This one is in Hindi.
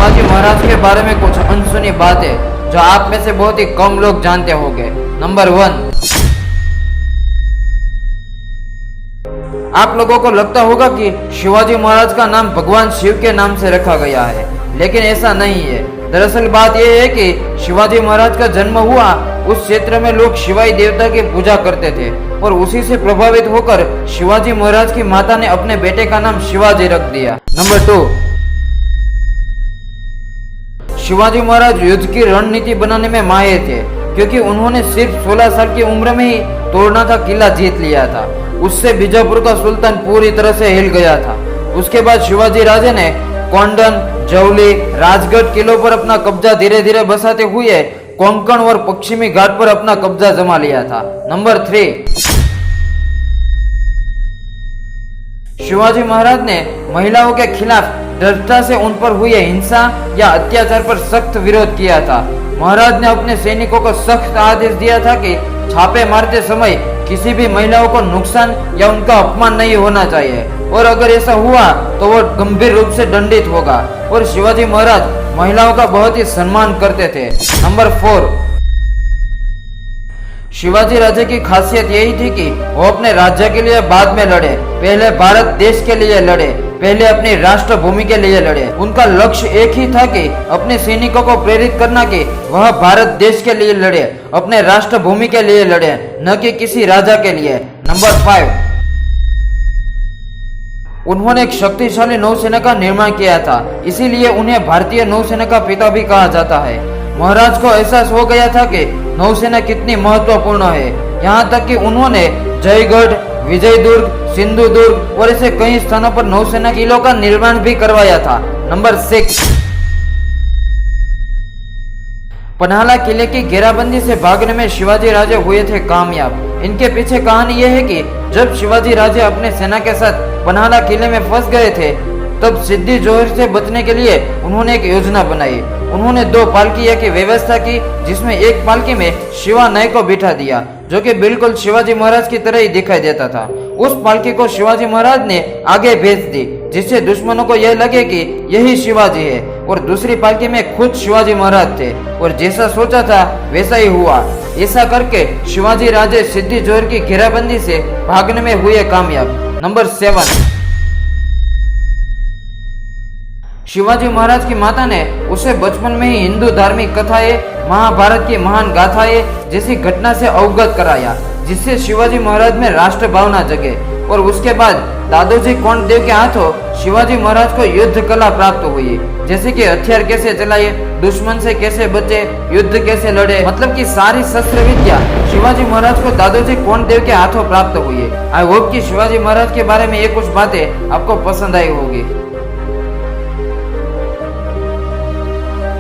शिवाजी महाराज के बारे में कुछ अनसुनी बातें जो आप में से बहुत ही कम लोग जानते होंगे। नंबर 1, आप लोगों को लगता होगा कि शिवाजी महाराज का नाम भगवान शिव के नाम से रखा गया है, लेकिन ऐसा नहीं है। दरअसल बात यह है कि शिवाजी महाराज का जन्म हुआ उस क्षेत्र में लोग शिवाई देवता की पूजा करते थे और उसी से प्रभावित होकर शिवाजी महाराज की माता ने अपने बेटे का नाम शिवाजी रख दिया। नंबर 2, शिवाजी महाराज युद्ध की रणनीति बनाने में माहिर थे, क्योंकि उन्होंने सिर्फ 16 साल की उम्र में ही तोड़ना का किला जीत लिया था। उससे बीजापुर का सुल्तान पूरी तरह से हिल गया था। उसके बाद शिवाजी राजे ने कोंडन, जौली, राजगढ़ किलों पर अपना कब्जा धीरे धीरे बसाते हुए कोंकण और पश्चिमी घाट पर अपना कब्जा जमा लिया था। नंबर 3, शिवाजी महाराज ने महिलाओं के खिलाफ दृढ़ता से उन पर हुए हिंसा या अत्याचार पर सख्त विरोध किया था। महाराज ने अपने सैनिकों को सख्त आदेश दिया था कि छापे मारते समय किसी भी महिलाओं को नुकसान या उनका अपमान नहीं होना चाहिए, और अगर ऐसा हुआ तो वो गंभीर रूप से दंडित होगा। और शिवाजी महाराज महिलाओं का बहुत ही सम्मान करते थे। नंबर 4, शिवाजी राजे की खासियत यही थी कि वो अपने राज्य के लिए बाद में लड़े, पहले भारत देश के लिए लड़े, पहले अपनी राष्ट्र भूमि के लिए लड़े। उनका लक्ष्य एक ही था कि अपने सैनिकों को प्रेरित करना कि वह भारत देश के लिए लड़े, अपने राष्ट्र भूमि के लिए लड़े, न कि किसी राजा के लिए। नंबर 5, उन्होंने एक शक्तिशाली नौसेना का निर्माण किया था, इसीलिए उन्हें भारतीय नौसेना का पिता भी कहा जाता है। महाराज को एहसास हो गया था कि नौसेना कितनी महत्वपूर्ण है, यहाँ तक कि उन्होंने जयगढ़, विजयदुर्ग, सिंधुदुर्ग और ऐसे कई स्थानों पर नौसेना किलों का निर्माण भी करवाया था। नंबर 6, पन्हाला किले की घेराबंदी से भागने में शिवाजी राजे हुए थे कामयाब। इनके पीछे कहानी यह है कि जब शिवाजी राजे अपने सेना के साथ पन्हाला किले में फंस गए थे, तब सिद्दी जोहर से बचने के लिए उन्होंने एक योजना बनाई। उन्होंने 2 पालकियों की व्यवस्था की, जिसमें एक पालकी में शिवा नय को बिठा दिया, जो कि बिल्कुल शिवाजी महाराज की तरह ही दिखाई देता था। उस पालकी को शिवाजी महाराज ने आगे भेज दी, जिससे दुश्मनों को यह लगे कि यही शिवाजी है, और दूसरी पालकी में खुद शिवाजी महाराज थे, और जैसा सोचा था वैसा ही हुआ। ऐसा करके शिवाजी राजे सिद्दी जोहर की घेराबंदी से भागने में हुए कामयाब। नंबर 7, शिवाजी महाराज की माता ने उसे बचपन में ही हिंदू धार्मिक कथाएं, महाभारत की महान गाथाएं जैसी घटना से अवगत कराया, जिससे शिवाजी महाराज में राष्ट्र भावना जगे। और उसके बाद दादोजी कोंडदेव के हाथों शिवाजी महाराज को युद्ध कला प्राप्त हुई, जैसे कि हथियार कैसे चलाए, दुश्मन से कैसे बचे, युद्ध कैसे लड़े, मतलब कि सारी शस्त्र विद्या शिवाजी महाराज को दादोजी कोंडदेव के हाथों प्राप्त हुई। आई होप कि शिवाजी महाराज के बारे में ये कुछ बातें आपको पसंद आई होगी।